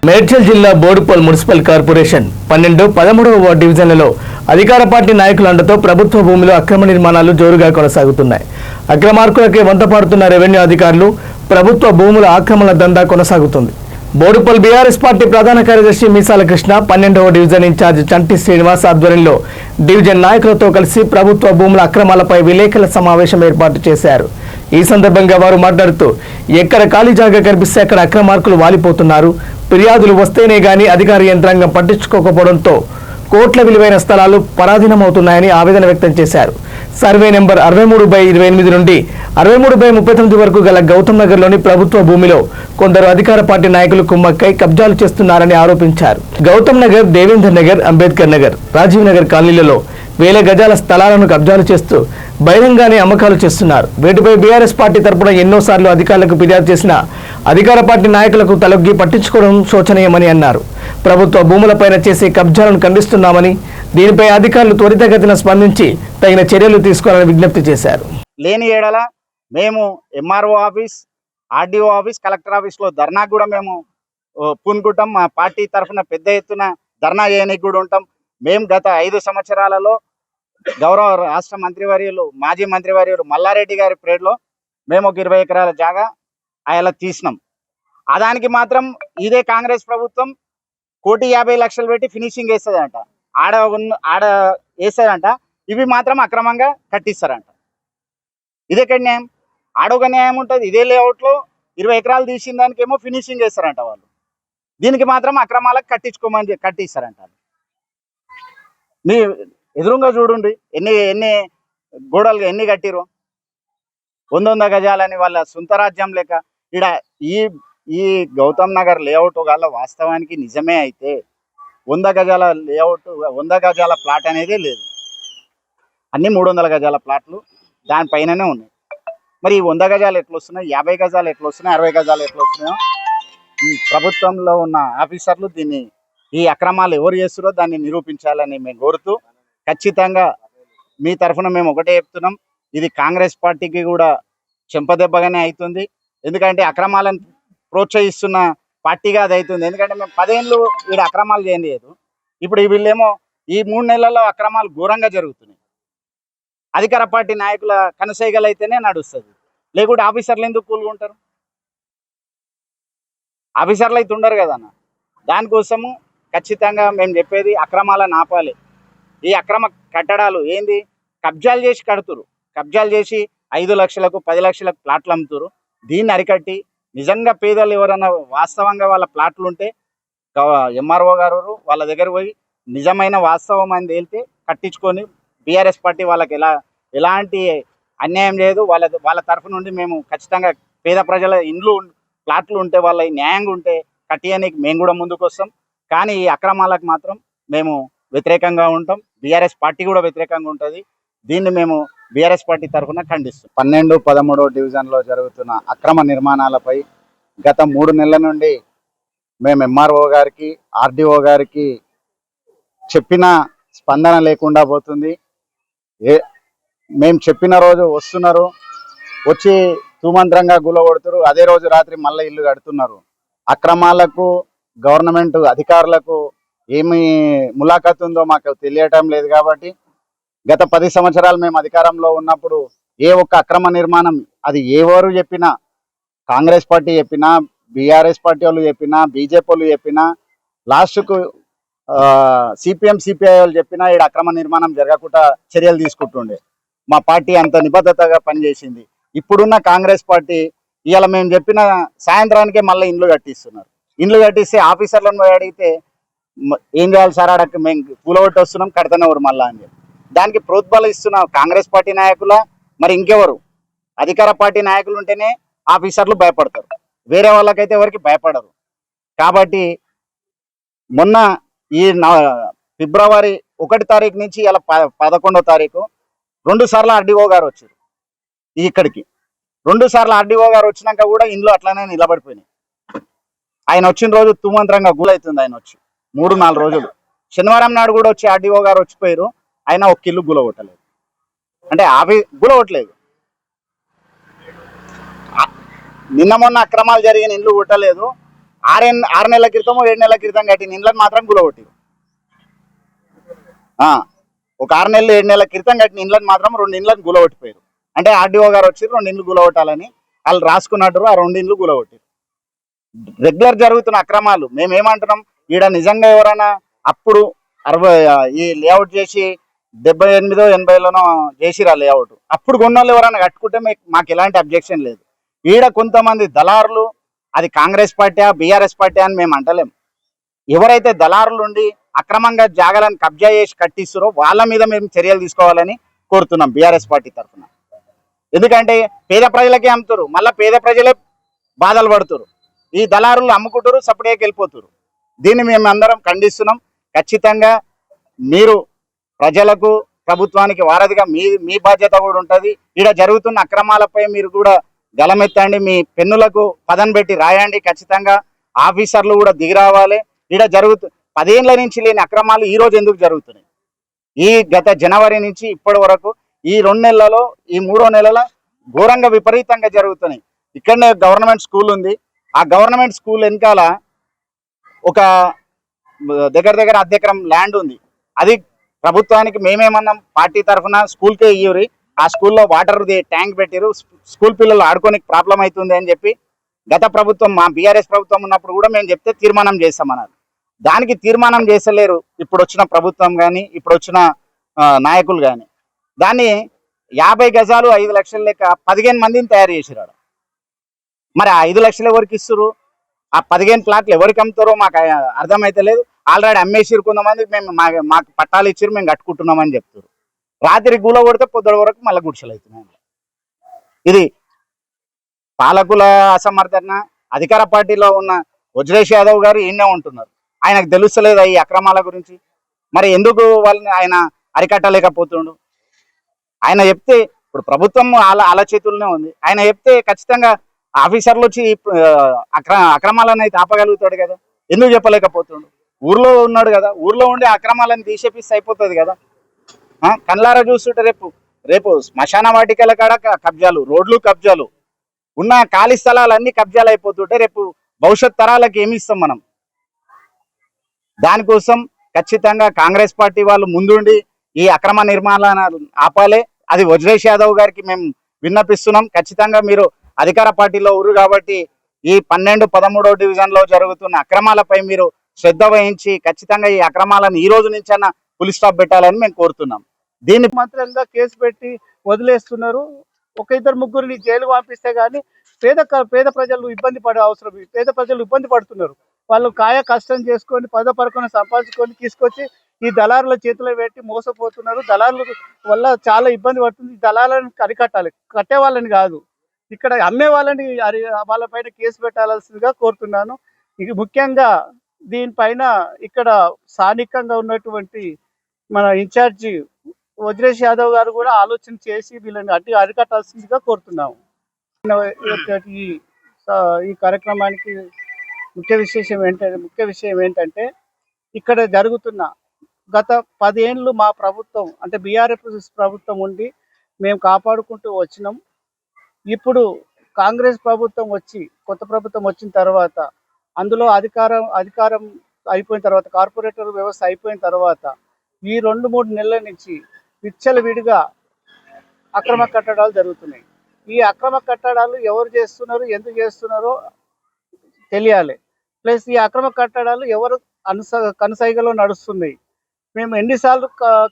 మేడ్చల్ జిల్లా Boduppal municipal corporation 12, 13వ ward డివిజన్లలో అధికార పార్టీ నాయకుల అండతో ప్రభుత్వ భూమిలో అక్రమ నిర్మాణాలు జోరుగా కొనసాగుతున్నాయి. అక్రమార్కులకే వంతపాడుతున్న రెవెన్యూ అధికారులు ప్రభుత్వ భూముల ఆక్రమణ దందా కొనసాగుతుంది. బోడుపల్ బీఆర్ఎస్ పార్టీ ప్రధాన కార్యదర్శి మీసాల కృష్ణ 12వ డివిజన్ ఇన్ఛార్జ్ చంటి శ్రీనివాస్ ఆధ్వర్యంలో డివిజన్ నాయకులతో కలిసి ప్రభుత్వ భూముల అక్రమాలపై విలేకరుల సమావేశం ఏర్పాటు చేశారు. ఈ సందర్భంగా వారు మాట్లాడుతూ ఎక్కడ ఖాళీ జాగా కనిపిస్తే అక్కడ అక్రమార్కులు వాలిపోతున్నారు. ఫిర్యాదులు వస్తేనే గానీ అధికార యంత్రాంగం పట్టించుకోకపోవడంతో కోట్ల విలువైన స్థలాలు పరాధీనమవుతున్నాయని ఆవేదన వ్యక్తం చేశారు. సర్వే నెంబర్ 63/28 నుండి 63/39 వరకు గల గౌతమ్ నగర్లోని ప్రభుత్వ భూమిలో కొందరు అధికార పార్టీ నాయకులు కుమ్మక్కై కబ్జాలు చేస్తున్నారని ఆరోపించారు. గౌతమ్ నగర్, దేవేందర్ నగర్, అంబేద్కర్ నగర్, రాజీవ్ నగర్ కాలనీలలో వేల గజాల స్థలాలను కబ్జాలు చేస్తూ బహిరంగానే అమ్మకాలు చేస్తున్నారు. వీటిపై బీఆర్ఎస్ పార్టీ తరపున ఎన్నోసార్లు అధికారులకు ఫిర్యాదు చేసిన అధికార పార్టీ నాయకులకు తలొగ్గి పట్టించుకోవడం శోచనీయమని అన్నారు. ప్రభుత్వ భూములపైన చేసే కబ్జాలను ఖండిస్తున్నామని, దీనిపై అధికారులు త్వరితగతిన స్పందించి తగిన చర్యలు తీసుకోవాలని విజ్ఞప్తి చేశారు. లేని ఏడల మేము MRO office, RDO office, collector ఆఫీస్లో ధర్నా కూడా మేము పూనుకుంటాం. మా పార్టీ తరఫున పెద్ద ఎత్తున ధర్నా చేయడానికి కూడా ఉంటాం. మేము గత 5 సంవత్సరాలలో గౌరవ రాష్ట్ర మంత్రివర్యులు, మాజీ మంత్రివర్యులు మల్లారెడ్డి గారి పీరియడ్లో మేము ఒక 20 ఎకరాల జాగా ఆయన తీసినాం. దానికి మాత్రం ఇదే కాంగ్రెస్ ప్రభుత్వం 1,50,00,000 పెట్టి ఫినిషింగ్ వేస్తుందంట, ఆడ వేస్తుందంట. ఇవి మాత్రం అక్రమంగా కట్టిస్తారంట. ఇదే న్యాయం? ఆడొక న్యాయం ఉంటుంది. ఇదే లేఅవుట్లో 20 ఎకరాలు తీసిన దానికేమో ఫినిషింగ్ వేస్తారంట వాళ్ళు. దీనికి మాత్రం అక్రమాలకు కట్టిస్తారంట. మీ ఎదురుగా చూడండి ఎన్ని గోడలు ఎన్ని కట్టిరు. 100 గజాలని వాళ్ళ సొంత రాజ్యం లేక. ఇక్కడ ఈ గౌతమ్ నగర్ లేఅవుట్ వల్ల వాస్తవానికి నిజమే అయితే 100 గజాల లేఅవుట్, 100 గజాల ప్లాట్ అనేది లేదు. అన్ని 300 గజాల ప్లాట్లు దానిపైననే ఉన్నాయి. మరి 100 గజాలు ఎట్లా వస్తున్నాయి, 50 గజాలు ఎట్లా వస్తున్నాయి, 60 గజాలు ఎట్లా వస్తున్నాయో ఈ ప్రభుత్వంలో ఉన్న ఆఫీసర్లు ఈ అక్రమాలు ఎవరు చేస్తారో దాన్ని నిరూపించాలని మేము కోరుతూ, ఖచ్చితంగా మీ తరఫున మేము ఒకటే చెప్తున్నాం, ఇది కాంగ్రెస్ పార్టీకి కూడా చెంపదెబ్బగానే అవుతుంది. ఎందుకంటే అక్రమాలను ప్రోత్సహిస్తున్న పార్టీగా అది అవుతుంది. ఎందుకంటే మేము 10 ఏళ్ళు వీడు అక్రమాలు చేయలేదు. ఇప్పుడు వీళ్ళేమో ఈ 3 నెలల్లో అక్రమాలు ఘోరంగా జరుగుతున్నాయి. అధికార పార్టీ నాయకుల కనసైగలు అయితేనే నడుస్తుంది, లేకుంటే ఆఫీసర్లు ఎందుకు కూలుకుంటారు? ఆఫీసర్లు అయితే ఉండరు కదన్న. దానికోసము ఖచ్చితంగా మేము చెప్పేది అక్రమాలను ఆపాలి. ఈ అక్రమ కట్టడాలు ఏంది, కబ్జాలు చేసి కడుతురు. కబ్జాలు చేసి 5 లక్షలకు 10 లక్షలకు ప్లాట్లు అమ్ముతారు. దీన్ని అరికట్టి నిజంగా పేదలు ఎవరైనా వాస్తవంగా వాళ్ళ ప్లాట్లు ఉంటే ఎంఆర్ఓ గారు వాళ్ళ దగ్గర పోయి నిజమైన వాస్తవం అని తేలితే కట్టించుకొని, బీఆర్ఎస్ పార్టీ వాళ్ళకి ఎలాంటి అన్యాయం లేదు. వాళ్ళ తరఫు నుండి మేము ఖచ్చితంగా పేద ప్రజల ఇండ్లు ప్లాట్లు ఉంటే వాళ్ళ న్యాయంగా ఉంటే కట్టియడానికి మేము కూడా ముందుకు వస్తాం. కానీ ఈ అక్రమాలకు మాత్రం మేము వ్యతిరేకంగా ఉంటాం. బీఆర్ఎస్ పార్టీ కూడా వ్యతిరేకంగా ఉంటుంది. దీన్ని మేము బీఆర్ఎస్ పార్టీ తరఫున ఖండిస్తాం. 12, 13 డివిజన్లో జరుగుతున్న అక్రమ నిర్మాణాలపై గత 3 నెలల నుండి మేము ఎంఆర్ఓ గారికి, ఆర్డీఓ గారికి చెప్పిన స్పందన లేకుండా పోతుంది. మేము చెప్పిన రోజు వస్తున్నారు, వచ్చి తూమంత్రంగా గులగొడుతున్నారు. అదే రోజు రాత్రి మళ్ళీ ఇల్లు కడుతున్నారు. అక్రమాలకు గవర్నమెంట్ అధికారులకు ఏమి ములాఖత్ ఉందో మాకు తెలియటం లేదు. కాబట్టి గత 10 సంవత్సరాలు మేము అధికారంలో ఉన్నప్పుడు ఏ ఒక్క అక్రమ నిర్మాణం, అది ఎవరు చెప్పినా, కాంగ్రెస్ పార్టీ చెప్పినా, బీఆర్ఎస్ పార్టీ వాళ్ళు చెప్పినా, బీజేపీ వాళ్ళు చెప్పినా, లాస్ట్కు సిపిఎం సిపిఐ వాళ్ళు చెప్పినా ఇక్కడ అక్రమ నిర్మాణం జరగకుండా చర్యలు తీసుకుంటుండే. మా పార్టీ అంత నిబద్ధతగా పనిచేసింది. ఇప్పుడున్న కాంగ్రెస్ పార్టీ ఇవాళ మేము చెప్పిన సాయంత్రానికే మళ్ళీ ఇండ్లు కట్టిస్తున్నారు. ఇండ్లు కట్టిస్తే ఆఫీసర్లను అడిగితే ఏం చేయాలి సార్, అడగ మేము కూలగొట్టి వస్తున్నాం, కడతనేవారు మళ్ళా అని చెప్పి. దానికి ప్రోత్బలం ఇస్తున్న కాంగ్రెస్ పార్టీ నాయకుల, మరి ఇంకెవరు? అధికార పార్టీ నాయకులు ఉంటేనే ఆఫీసర్లు భయపడతారు, వేరే వాళ్ళకైతే ఎవరికి భయపడరు. కాబట్టి మొన్న ఈ ఫిబ్రవరి 1 తారీఖు నుంచి ఇలా 11వ తారీఖు 2 సార్లు ఆర్డీఓ గారు వచ్చారు ఇక్కడికి. 2 సార్లు ఆర్డీఓ గారు వచ్చినాక కూడా ఇండ్లు అట్లానే నిలబడిపోయినాయి. ఆయన వచ్చిన రోజు తుమంత్రంగా గులవుతుంది. ఆయన వచ్చి 3-4 రోజులు, శనివారం నాడు కూడా వచ్చి ఆర్డీఓ గారు వచ్చిపోయారు. ఆయన ఒక్క ఇల్లు గులగొట్టలేదు, అంటే గులగొట్టలేదు. నిన్న మొన్న అక్రమాలు జరిగిన ఇండ్లు కొట్టలేదు. ఆరు నెలల క్రితం 7 నెలల క్రితం కట్టిన ఇండ్లను మాత్రం గులగొట్టారు. ఒక 6 నెలలు 7 నెలల క్రితం కట్టిన ఇండ్లను మాత్రం 2 ఇండ్లను గులగొట్టిపోయారు. అంటే ఆర్డీఓ గారు వచ్చి 2 ఇండ్లు గులగొట్టాలని వాళ్ళు రాసుకున్నట్టు ఆ 2 ఇండ్లు గులగొట్టారు. రెగ్యులర్ జరుగుతున్న అక్రమాలు మేమేమంటున్నాం, ఈడ నిజంగా ఎవరైనా అప్పుడు 60 ఈ లేఅవుట్ చేసి 78 80లోనో చేసిరా లేఅవుట్, అప్పుడు కొన్నోళ్ళు ఎవరైనా కట్టుకుంటే మాకు ఎలాంటి అబ్జెక్షన్ లేదు. ఈడ కొంతమంది దళారులు, అది కాంగ్రెస్ పార్టీ బీఆర్ఎస్ పార్టీ అని మేము అంటలేం, ఎవరైతే దళారులు ఉండి అక్రమంగా జాగాలను కబ్జా చేసి కట్టిస్తారో వాళ్ళ మీద మేము చర్యలు తీసుకోవాలని కోరుతున్నాం బీఆర్ఎస్ పార్టీ తరఫున. ఎందుకంటే పేద ప్రజలకే అమ్ముతారు, మళ్ళీ పేద ప్రజలే బాధలు పడుతారు. ఈ దళారులు అమ్ముకుంటారు, సపరేట్గా వెళ్ళిపోతారు. దీన్ని మేము అందరం ఖండిస్తున్నాం. ఖచ్చితంగా మీరు ప్రజలకు ప్రభుత్వానికి వారధిగా మీ బాధ్యత కూడా ఉంటుంది. ఈడ జరుగుతున్న అక్రమాలపై మీరు కూడా గలమెత్తండి, మీ పెన్నులకు పదం పెట్టి రాయండి. ఖచ్చితంగా ఆఫీసర్లు కూడా దిగి రావాలి. ఈడ 10 ఏళ్ల నుంచి లేని అక్రమాలు ఈ రోజు ఎందుకు జరుగుతున్నాయి? ఈ గత జనవరి నుంచి ఇప్పటి వరకు ఈ 2 నెలలలో ఈ 3వ నెలల ఘోరంగా విపరీతంగా జరుగుతున్నాయి. ఇక్కడనే గవర్నమెంట్ స్కూల్ ఉంది, ఆ గవర్నమెంట్ స్కూల్ వెనకాల ఒక దగ్గర 1 ఎకరం ల్యాండ్ ఉంది. అది ప్రభుత్వానికి మేమేమన్నాం, పార్టీ తరఫున స్కూల్కే ఇయ్యూరి, ఆ స్కూల్లో వాటర్ ట్యాంక్ పెట్టిరు, స్కూల్ పిల్లలు ఆడుకోనికి ప్రాబ్లం అవుతుంది అని చెప్పి గత ప్రభుత్వం మా బీఆర్ఎస్ ప్రభుత్వం ఉన్నప్పుడు కూడా మేము చెప్తే తీర్మానం చేస్తామన్నారు. దానికి తీర్మానం చేసలేరు ఇప్పుడు వచ్చిన ప్రభుత్వం కానీ ఇప్పుడు వచ్చిన నాయకులు కానీ. దాన్ని 50 గజాలు 5 లక్షల లెక్క 15 మందిని తయారు చేసిరాడు. మరి ఆ 5 లక్షలు ఎవరికి ఇస్తారు? ఆ 15 ప్లాట్లు ఎవరికి అమ్ముతారో మాకు అర్థమైతే లేదు. ఆల్రెడీ అమ్మేసిరు కొంతమంది, మేము మాకు పట్టాలు ఇచ్చారు, మేము కట్టుకుంటున్నామని చెప్తారు. రాత్రి గూల కొడితే పొద్దున వరకు మళ్ళీ గుడిసెలు అవుతున్నాయి. ఇది పాలకుల అసమర్థన. అధికార పార్టీలో ఉన్న వజ్రేష్ యాదవ్ గారు ఈయనే ఉంటున్నారు, ఆయనకు తెలుస్తలేదా ఈ అక్రమాల గురించి? మరి ఎందుకు వాళ్ళని ఆయన అరికట్టలేకపోతుండు? ఆయన చెప్తే, ఇప్పుడు ప్రభుత్వం అలా చేతుల్లోనే ఉంది, ఆయన చెప్తే ఖచ్చితంగా ఆఫీసర్లు వచ్చి అక్రమాలను అయితే ఆపగలుగుతాడు కదా, ఎందుకు చెప్పలేకపోతుండు? ఊర్లో ఉన్నాడు కదా, ఊర్లో ఉండి అక్రమాలను తీసేపిస్తే అయిపోతుంది కదా. కళ్ళారా చూస్తుంటే రేపు శ్మశాన వాటికల కాడ కబ్జాలు, రోడ్లు కబ్జాలు, ఉన్న ఖాళీ స్థలాలన్నీ కబ్జాలు అయిపోతుంటే రేపు భవిష్యత్ తరాలకు ఏమి ఇస్తాం మనం? దానికోసం ఖచ్చితంగా కాంగ్రెస్ పార్టీ వాళ్ళు ముందుండి ఈ అక్రమ నిర్మాణాలను ఆపాలి. అది వజ్రేష్ యాదవ్ గారికి మేము విన్నపిస్తున్నాం. ఖచ్చితంగా మీరు అధికార పార్టీలో ఉన్నారు కాబట్టి ఈ 12, 13వ డివిజన్లో జరుగుతున్న అక్రమాలపై మీరు శ్రద్ధ వహించి ఖచ్చితంగా ఈ అక్రమాలను ఈ రోజు నుంచైనా ఫుల్ స్టాప్ పెట్టాలని మేము కోరుతున్నాం. దీన్ని మాత్రంగా కేసు పెట్టి వదిలేస్తున్నారు. 1-2-3 జైలు పంపిస్తే కానీ పేద ప్రజలు ఇబ్బంది పడే అవసరం, పేద ప్రజలు ఇబ్బంది పడుతున్నారు. వాళ్ళు కాయ కష్టం చేసుకొని 10 సంపాదించుకొని తీసుకొచ్చి ఈ దళారుల చేతిలో పెట్టి మోసపోతున్నారు. దళారుల వల్ల చాలా ఇబ్బంది పడుతుంది. ఈ దళాలను అరికట్టాలి, కట్టే వాళ్ళని కాదు, ఇక్కడ అమ్మే వాళ్ళని వాళ్ళపైన కేసు పెట్టాల్సిందిగా కోరుతున్నాను. ఇది ముఖ్యంగా దీనిపైన ఇక్కడ స్థానికంగా ఉన్నటువంటి మన ఇన్ఛార్జి వజ్రేష్ యాదవ్ గారు కూడా ఆలోచన చేసి వీళ్ళని అరికట్టాల్సిందిగా కోరుతున్నాము. ఈ కార్యక్రమానికి ముఖ్య విషయం ఏంటంటే ఇక్కడ జరుగుతున్న గత 10 ఏళ్ళు మా ప్రభుత్వం అంటే బీఆర్ఎస్ ప్రభుత్వం ఉండి మేము కాపాడుకుంటూ వచ్చినాం. ఇప్పుడు కాంగ్రెస్ ప్రభుత్వం వచ్చి కొత్త ప్రభుత్వం వచ్చిన తర్వాత అందులో అధికారం అయిపోయిన తర్వాత, కార్పొరేటర్ వ్యవస్థ అయిపోయిన తర్వాత ఈ 2-3 నెలల నుంచి విచ్చలవిడిగా అక్రమ కట్టడాలు జరుగుతున్నాయి. ఈ అక్రమ కట్టడాలు ఎవరు చేస్తున్నారు, ఎందుకు చేస్తున్నారో తెలియాలి. ప్లస్ ఈ అక్రమ కట్టడాలు ఎవరు కనుసైగలో నడుస్తున్నాయి. మేము ఎన్నిసార్లు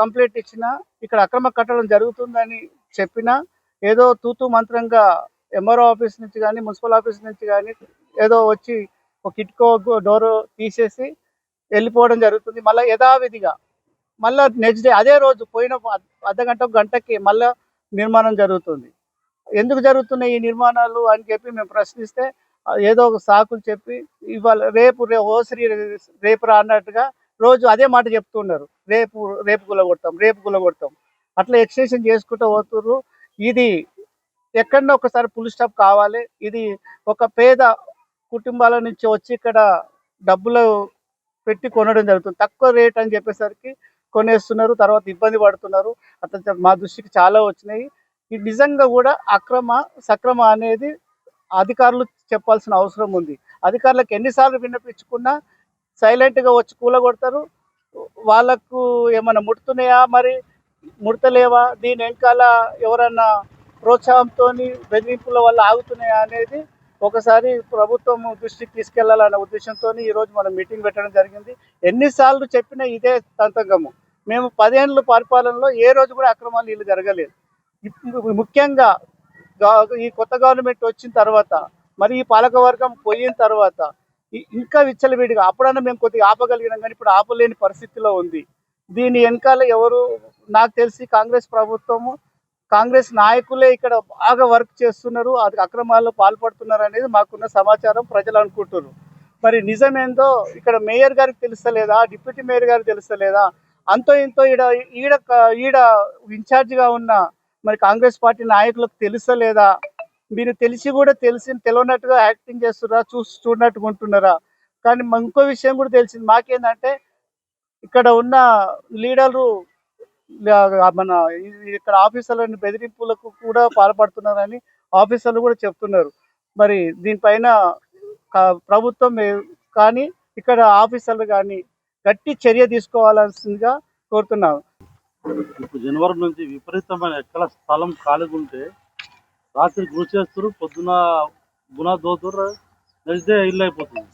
కంప్లైంట్ ఇచ్చినా ఇక్కడ అక్రమ కట్టడం జరుగుతుందని చెప్పినా ఏదో తూతూ మంత్రంగా ఎంఆర్ఓ ఆఫీస్ నుంచి కానీ మున్సిపల్ ఆఫీస్ నుంచి కానీ ఏదో వచ్చి ఒక కిటికో డోర్ తీసేసి వెళ్ళిపోవడం జరుగుతుంది. మళ్ళీ యథావిధిగా మళ్ళీ నెక్స్ట్ డే అదే రోజు పోయిన గంటకి మళ్ళీ నిర్మాణం జరుగుతుంది. ఎందుకు జరుగుతున్నాయి ఈ నిర్మాణాలు అని చెప్పి మేము ప్రశ్నిస్తే ఏదో ఒక సాకులు చెప్పి ఇవాళ రేపు రా అన్నట్టుగా రోజు అదే మాట చెప్తున్నారు. రేపు గులగొడతాం అట్లా ఎక్స్టెన్షన్ చేసుకుంటూ పోతున్నారు. ఇది ఎక్కడన్నా ఒకసారి ఫుల్ స్టాప్ కావాలి. ఇది ఒక పేద కుటుంబాల నుంచి వచ్చి ఇక్కడ డబ్బులు పెట్టి కొనడం జరుగుతుంది. తక్కువ రేట్ అని చెప్పేసరికి కొనేస్తున్నారు, తర్వాత ఇబ్బంది పడుతున్నారు. అట్లా మా దృష్టికి చాలా వచ్చినాయి. ఇది నిజంగా కూడా సక్రమ అనేది అధికారులు చెప్పాల్సిన అవసరం ఉంది. అధికారులకు ఎన్నిసార్లు విన్నపించుకున్నా సైలెంట్గా వచ్చి కూలగొడతారు. వాళ్ళకు ఏమైనా ముడుతున్నాయా, మరి ముడతలేవా, దీని వెనకాల ఎవరన్నా ప్రోత్సాహంతో బెదిరింపుల వల్ల ఆగుతున్నాయా అనేది ఒకసారి ప్రభుత్వం దృష్టికి తీసుకెళ్లాలన్న ఉద్దేశంతో ఈరోజు మనం మీటింగ్ పెట్టడం జరిగింది. ఎన్నిసార్లు చెప్పినా ఇదే తంతగము. మేము 10 ఏళ్ళ పరిపాలనలో ఏ రోజు కూడా అక్రమాలు వీళ్ళు జరగలేదు. ముఖ్యంగా ఈ కొత్త గవర్నమెంట్ వచ్చిన తర్వాత, మరి ఈ పాలకవర్గం పోయిన తర్వాత ఇంకా విచ్చలవిడిగా అప్పుడన్నా మేము కొద్దిగా ఆపగలిగినాం, కానీ ఇప్పుడు ఆపలేని పరిస్థితిలో ఉంది. దీని వెనకాల ఎవరు, నాకు తెలిసి కాంగ్రెస్ ప్రభుత్వము, కాంగ్రెస్ నాయకులే ఇక్కడ బాగా వర్క్ చేస్తున్నారు, అది అక్రమాల్లో పాల్పడుతున్నారు అనేది మాకున్న సమాచారం, ప్రజలు అనుకుంటున్నారు. మరి నిజమేందో ఇక్కడ మేయర్ గారికి తెలుస్తలేదా, డిప్యూటీ మేయర్ గారికి తెలుస్తలేదా, అంతో ఇంతో ఈడ ఇన్ఛార్జిగా ఉన్న మరి కాంగ్రెస్ పార్టీ నాయకులకు తెలుస్తలేదా, మీరు తెలిసి కూడా తెలియనట్టుగా యాక్టింగ్ చేస్తున్నారా, చూడనట్టుగా ఉంటున్నారా. కానీ ఇంకో విషయం కూడా తెలిసింది మాకేందంటే, ఇక్కడ ఉన్న లీడర్లు మన ఇక్కడ ఆఫీసర్లను బెదిరింపులకు కూడా పాల్పడుతున్నారని ఆఫీసర్లు కూడా చెప్తున్నారు. మరి దీనిపైన ప్రభుత్వం కానీ ఇక్కడ ఆఫీసర్లు కానీ గట్టి చర్య తీసుకోవాల్సిందిగా కోరుతున్నాను. ఇప్పుడు జనవరి నుంచి విపరీతమైన ఎక్కడ స్థలం ఖాళీగా ఉంటే రాత్రి గురిచేస్తారు, పొద్దున గుణ దోతురు, నెక్స్ట్ డే ఇల్లు అయిపోతుంది.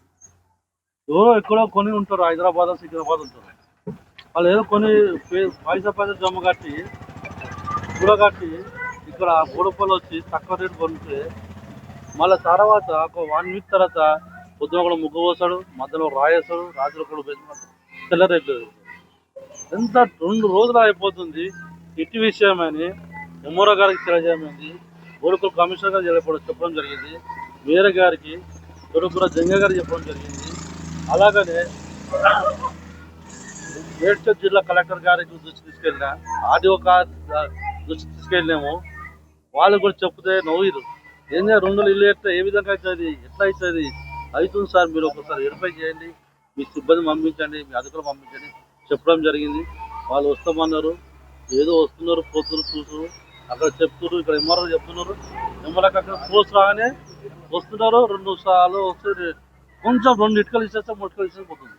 ఎవరో ఎక్కడో కొని ఉంటారు, హైదరాబాద్ సికింద్రాబాద్ ఉంటారు. వాళ్ళు ఏదో కొన్ని పైసా జమ కట్టి కూడగట్టి ఇక్కడ గోడపల్లి వచ్చి తక్కువ రేటు కొంటే మళ్ళీ తర్వాత ఒక 1 వీక్ తర్వాత పొద్దున కూడా ముగ్గు పోస్తాడు, మధ్యలో రాయేస్తాడు, రాత్రి కూడా తెల్ల రేట్లు ఎంత 2 రోజులు అయిపోతుంది. ఇటు విషయమని ఎమ్మోరా గారికి తెలియజేయమైంది, గోడుకుల కమిషనర్ గారు చెప్పడం జరిగింది, మేయర్ గారికి తొడుపుర జంగ గారు చెప్పడం జరిగింది. అలాగనే మేడ్చల్ జిల్లా కలెక్టర్ గారికి దృష్టి తీసుకెళ్ళినా, ఆడియో దృష్టి తీసుకెళ్ళినాము. వాళ్ళు కూడా చెప్తే నవ్వురు, ఏం 2 ఇల్లు ఎట్లా ఏ విధంగా అవుతుంది, ఎట్లా అవుతుంది, అవుతుంది సార్, మీరు ఒకసారి వెరిఫై చేయండి, మీ సిబ్బంది పంపించండి, మీ అధికారులు పంపించండి చెప్పడం జరిగింది. వాళ్ళు వస్తామన్నారు, ఏదో వస్తున్నారు, పోతున్నారు, చూస్తున్నారు, అక్కడ చెప్తున్నారు, ఇక్కడ ఎంఆర్ఓ చెప్తున్నారు, ఎంఆర్ఓకి అక్కడ పోస్ట్ రాగానే వస్తున్నారు, 2 సార్లు వస్తే కొంచెం 2 ఇటుకలు ఇచ్చేస్తే 3 ఇటుకలు ఇచ్చేసి పోతుంది.